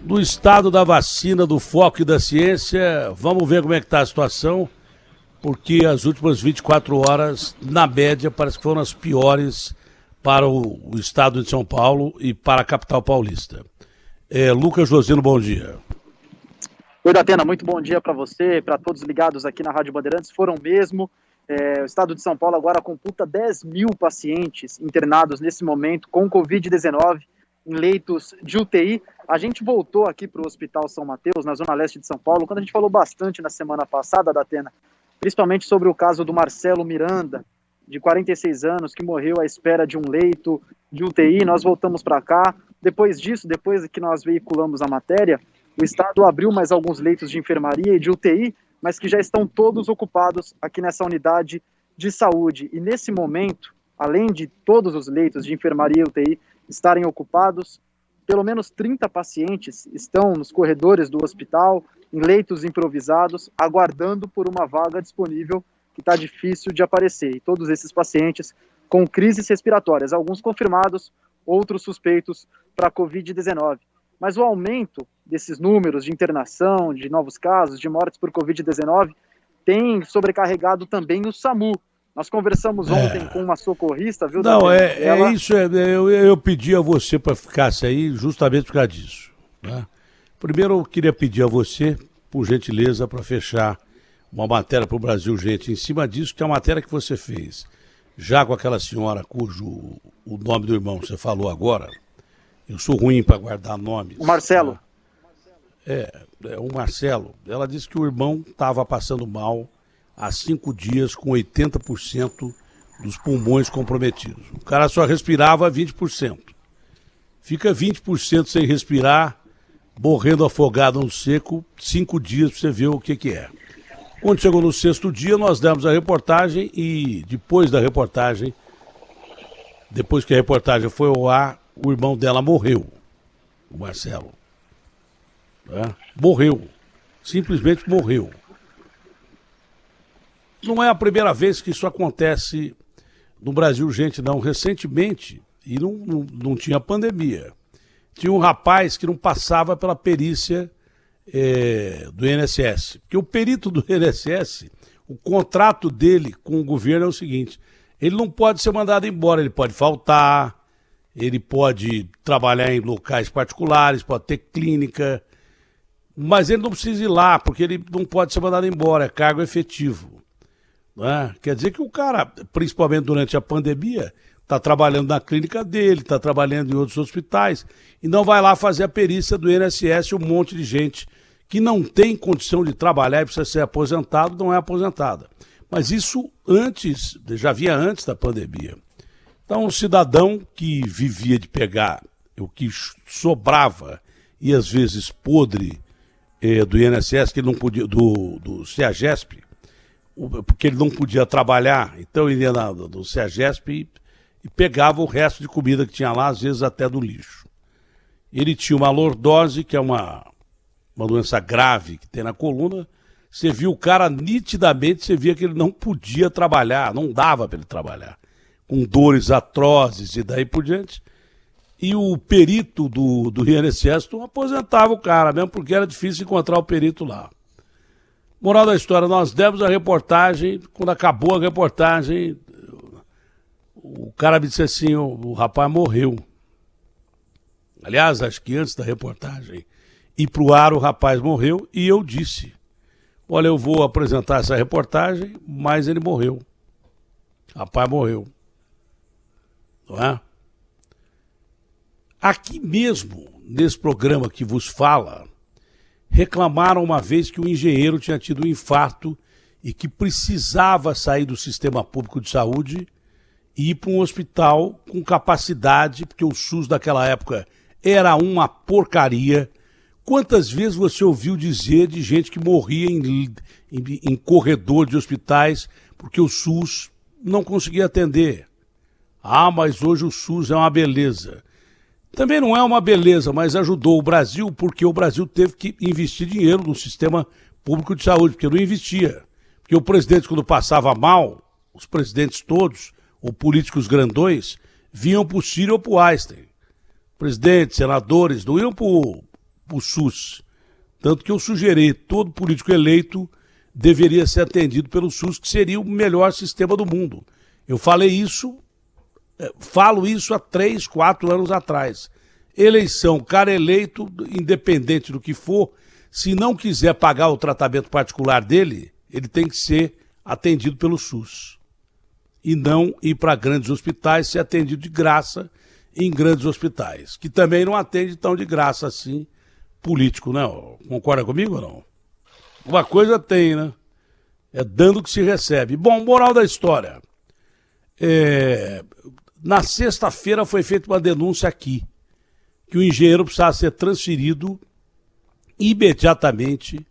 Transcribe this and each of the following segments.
Do estado da vacina, do foco e da ciência, vamos ver como é que está a situação, porque as últimas 24 horas, na média, parece que foram as piores para o estado de São Paulo e para a capital paulista. Lucas Josino, bom dia. Oi, Datena, muito bom dia para você, para todos ligados aqui na Rádio Bandeirantes. Foram mesmo. O estado de São Paulo agora computa 10 mil pacientes internados nesse momento com Covid-19 em leitos de UTI. A gente voltou aqui para o Hospital São Mateus, na zona leste de São Paulo, quando a gente falou bastante na semana passada, Datena, principalmente sobre o caso do Marcelo Miranda, de 46 anos, que morreu à espera de um leito de UTI. Nós voltamos para cá. Depois disso, depois que nós veiculamos a matéria, o estado abriu mais alguns leitos de enfermaria e de UTI, mas que já estão todos ocupados aqui nessa unidade de saúde. E nesse momento, além de todos os leitos de enfermaria e UTI estarem ocupados, pelo menos 30 pacientes estão nos corredores do hospital, em leitos improvisados, aguardando por uma vaga disponível que está difícil de aparecer. E todos esses pacientes com crises respiratórias, alguns confirmados, outros suspeitos para a Covid-19. Mas o aumento desses números de internação, de novos casos, de mortes por Covid-19, tem sobrecarregado também o SAMU. Nós conversamos ontem com uma socorrista, viu? Não, eu pedi a você para ficasse aí justamente por causa disso. Né? Primeiro eu queria pedir a você, por gentileza, para fechar uma matéria para o Brasil, gente, em cima disso, que é a matéria que você fez, já com aquela senhora cujo o nome do irmão você falou agora. Eu sou ruim para guardar nomes. O Marcelo. O Marcelo. Ela disse que o irmão estava passando mal há 5 dias com 80% dos pulmões comprometidos. O cara só respirava 20%. Fica 20% sem respirar, morrendo afogado no seco, 5 dias para você ver o que é. Quando chegou no 6º dia, nós demos a reportagem e depois que a reportagem foi ao ar, o irmão dela morreu, o Marcelo. Morreu. Simplesmente morreu. Não é a primeira vez que isso acontece no Brasil, gente, não. Recentemente, e não tinha pandemia, tinha um rapaz que não passava pela perícia do INSS. Porque o perito do INSS, o contrato dele com o governo é o seguinte: ele não pode ser mandado embora, ele pode faltar, ele pode trabalhar em locais particulares, pode ter clínica, mas ele não precisa ir lá, porque ele não pode ser mandado embora, é cargo efetivo. Né? Quer dizer que o cara, principalmente durante a pandemia, está trabalhando na clínica dele, está trabalhando em outros hospitais, e não vai lá fazer a perícia do INSS. Um monte de gente que não tem condição de trabalhar e precisa ser aposentado, não é aposentada. Mas isso já havia antes da pandemia. Então, um cidadão que vivia de pegar o que sobrava e às vezes podre do INSS, que ele não podia, do CEAGESP, porque ele não podia trabalhar, então ele ia do CEAGESP e pegava o resto de comida que tinha lá, às vezes até do lixo. Ele tinha uma lordose, que é uma doença grave que tem na coluna. Você viu o cara nitidamente, você via que ele não podia trabalhar, não dava para ele trabalhar, com dores atrozes e daí por diante. E o perito do INSS não aposentava o cara, mesmo porque era difícil encontrar o perito lá. Moral da história, nós demos a reportagem, quando acabou a reportagem, o cara me disse assim: o rapaz morreu. Aliás, acho que antes da reportagem ir pro ar, o rapaz morreu, e eu disse: olha, eu vou apresentar essa reportagem, mas ele morreu. O rapaz morreu. Não é? Aqui mesmo, nesse programa que vos fala, reclamaram uma vez que o engenheiro tinha tido um infarto e que precisava sair do sistema público de saúde e ir para um hospital com capacidade, porque o SUS daquela época era uma porcaria. Quantas vezes você ouviu dizer de gente que morria em corredor de hospitais porque o SUS não conseguia atender? Ah, mas hoje o SUS é uma beleza. Também não é uma beleza, mas ajudou o Brasil, porque o Brasil teve que investir dinheiro no sistema público de saúde, porque não investia. Porque o presidente, quando passava mal, os presidentes todos, ou políticos grandões, vinham para o Ciro ou para o Einstein. Presidentes, senadores, não iam para o o SUS. Tanto que eu sugeri, todo político eleito deveria ser atendido pelo SUS, que seria o melhor sistema do mundo. Eu falei isso, falo isso há 3, 4 anos atrás. Eleição, cara eleito, independente do que for, se não quiser pagar o tratamento particular dele, ele tem que ser atendido pelo SUS. E não ir para grandes hospitais, ser atendido de graça em grandes hospitais, que também não atende tão de graça assim político, não. Concorda comigo ou não? Uma coisa tem, né? É dando que se recebe. Bom, moral da história. Na sexta-feira foi feita uma denúncia aqui, que o engenheiro precisava ser transferido imediatamente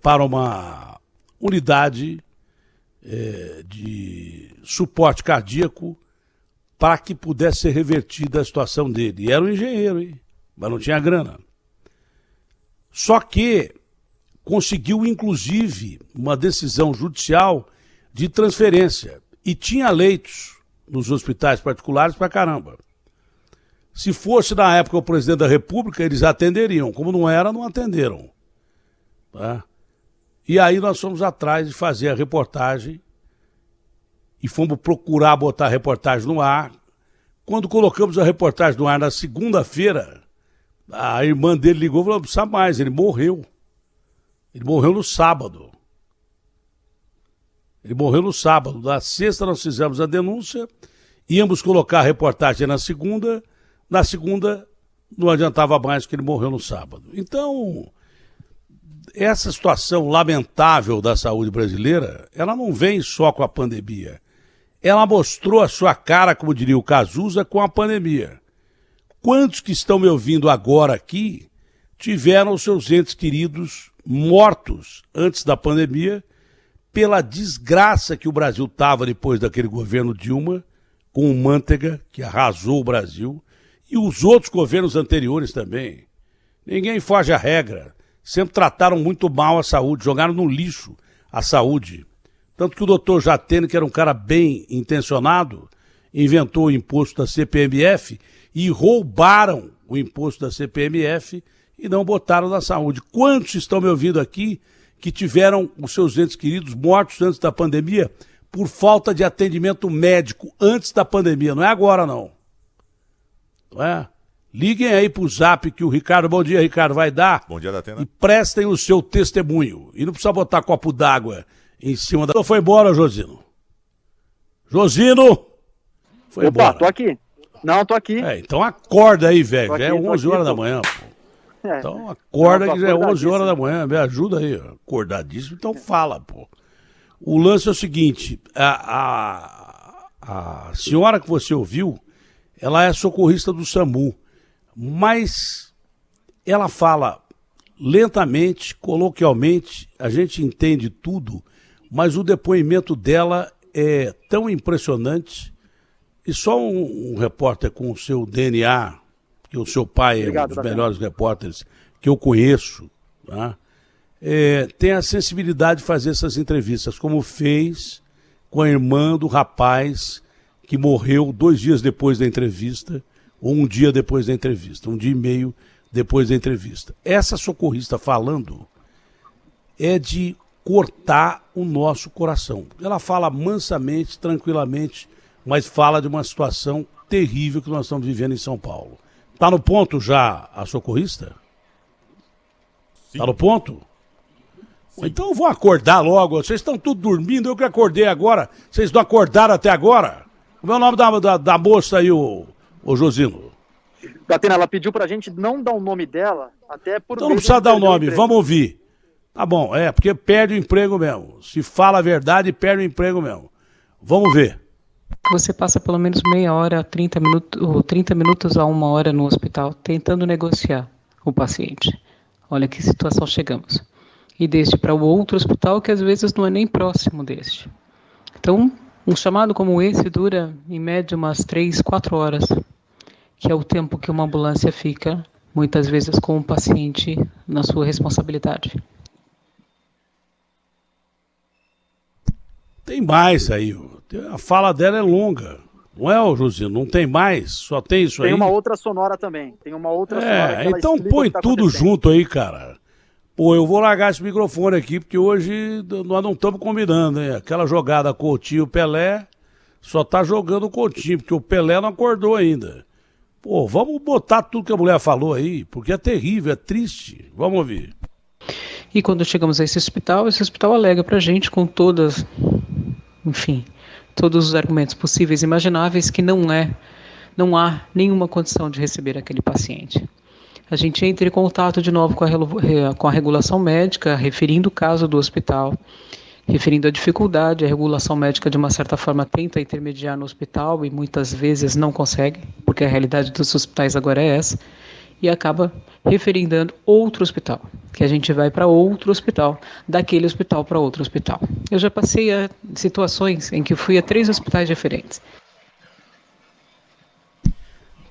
para uma unidade de suporte cardíaco para que pudesse ser revertida a situação dele. E era um engenheiro, hein? Mas não tinha grana. Só que conseguiu, inclusive, uma decisão judicial de transferência. E tinha leitos nos hospitais particulares pra caramba. Se fosse, na época, o presidente da República, eles atenderiam. Como não era, não atenderam. Tá? E aí nós fomos atrás de fazer a reportagem e fomos procurar botar a reportagem no ar. Quando colocamos a reportagem no ar na segunda-feira, a irmã dele ligou e falou: não precisa mais, ele morreu. Ele morreu no sábado. Na sexta nós fizemos a denúncia, íamos colocar a reportagem na segunda não adiantava mais que ele morreu no sábado. Então, essa situação lamentável da saúde brasileira, ela não vem só com a pandemia. Ela mostrou a sua cara, como diria o Cazuza, com a pandemia. Quantos que estão me ouvindo agora aqui tiveram seus entes queridos mortos antes da pandemia pela desgraça que o Brasil estava depois daquele governo Dilma, com o Manteiga, que arrasou o Brasil, e os outros governos anteriores também. Ninguém foge à regra. Sempre trataram muito mal a saúde, jogaram no lixo a saúde. Tanto que o doutor Jatene, que era um cara bem intencionado, inventou o imposto da CPMF e roubaram o imposto da CPMF e não botaram na saúde. Quantos estão me ouvindo aqui que tiveram os seus entes queridos mortos antes da pandemia por falta de atendimento médico antes da pandemia? Não é agora, não. Não é? Liguem aí pro Zap que o Ricardo, bom dia, Ricardo, vai dar. Bom dia, Datena. E prestem o seu testemunho. E não precisa botar copo d'água em cima da... Foi embora, Josino. Josino! Foi embora. Opa, tô aqui. Não, tô aqui. Então acorda aí, velho. Já é 11 horas aqui, da manhã, pô. Então acorda que já é 11 horas da manhã. Me ajuda aí. Acordadíssimo, então fala, pô. O lance é o seguinte, a senhora que você ouviu, ela é socorrista do SAMU, mas ela fala lentamente, coloquialmente, a gente entende tudo, mas o depoimento dela é tão impressionante, e só um repórter com o seu DNA, que o seu pai é um dos melhores repórteres que eu conheço, tá? Tem a sensibilidade de fazer essas entrevistas, como fez com a irmã do rapaz que morreu 2 dias depois da entrevista, ou 1 dia depois da entrevista, 1 dia e meio depois da entrevista. Essa socorrista falando é de cortar o nosso coração. Ela fala mansamente, tranquilamente, mas fala de uma situação terrível que nós estamos vivendo em São Paulo. Tá no ponto já a socorrista? Sim. Tá no ponto? Sim. Então eu vou acordar logo. Vocês estão tudo dormindo, eu que acordei agora. Vocês não acordaram até agora? Como é o nome da moça aí, o Josino? Datena, ela pediu pra gente não dar o nome dela, até por... Então não precisa dar o nome, vamos ouvir. Tá bom, porque perde o emprego mesmo. Se fala a verdade, perde o emprego mesmo. Vamos ver. Você passa pelo menos meia hora, 30 minutos a 1 hora no hospital tentando negociar o paciente. Olha que situação chegamos. E deste para o outro hospital que às vezes não é nem próximo deste. Então, um chamado como esse dura em média umas 3, 4 horas, que é o tempo que uma ambulância fica, muitas vezes com o paciente na sua responsabilidade. Tem mais aí, a fala dela é longa. Não é, ô Josino? Não tem mais? Só tem isso aí? Tem uma outra sonora também. Tem uma outra sonora que ela então explica põe o que tá tudo acontecendo. junto aí, cara. Pô, eu vou largar esse microfone aqui, porque hoje nós não estamos combinando, hein? Aquela jogada Coutinho-Pelé, só tá jogando o Coutinho, porque o Pelé não acordou ainda. Pô, vamos botar tudo que a mulher falou aí, porque é terrível, é triste. Vamos ouvir. E quando chegamos a esse hospital alega pra gente com todas, enfim, todos os argumentos possíveis e imagináveis que não há nenhuma condição de receber aquele paciente. A gente entra em contato de novo com a regulação médica, referindo o caso do hospital, referindo a dificuldade. A regulação médica, de uma certa forma, tenta intermediar no hospital e muitas vezes não consegue, porque a realidade dos hospitais agora é essa, e acaba referindo outro hospital, que a gente vai para outro hospital, daquele hospital para outro hospital. Eu já passei a situações em que fui a 3 hospitais diferentes.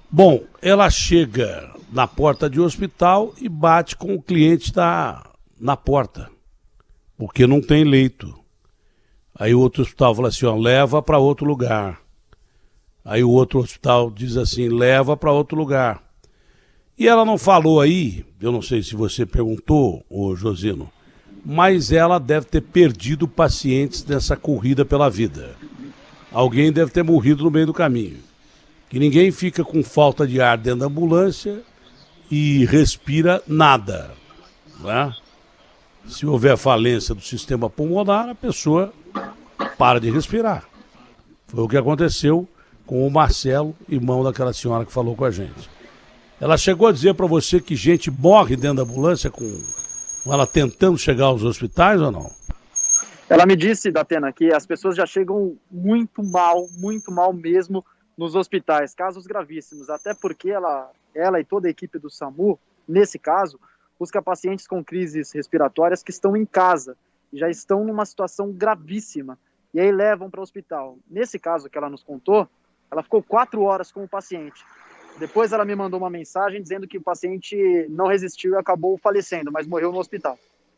Bom, ela chega na porta de um hospital e bate com o cliente na porta, porque não tem leito. Aí o outro hospital fala assim, ó, leva para outro lugar. Aí o outro hospital diz assim, leva para outro lugar. E ela não falou aí, eu não sei se você perguntou, ô Josino, mas ela deve ter perdido pacientes nessa corrida pela vida. Alguém deve ter morrido no meio do caminho. Que ninguém fica com falta de ar dentro da ambulância e respira nada, né? Se houver falência do sistema pulmonar, a pessoa para de respirar. Foi o que aconteceu com o Marcelo, irmão daquela senhora que falou com a gente. Ela chegou a dizer para você que gente morre dentro da ambulância com ela tentando chegar aos hospitais ou não? Ela me disse, Datena, que as pessoas já chegam muito mal mesmo nos hospitais, casos gravíssimos, até porque ela e toda a equipe do SAMU, nesse caso, busca pacientes com crises respiratórias que estão em casa, já estão numa situação gravíssima, e aí levam para o hospital. Nesse caso que ela nos contou, ela ficou 4 horas com o paciente. Depois ela me mandou uma mensagem dizendo que o paciente não resistiu e acabou falecendo, mas morreu no hospital.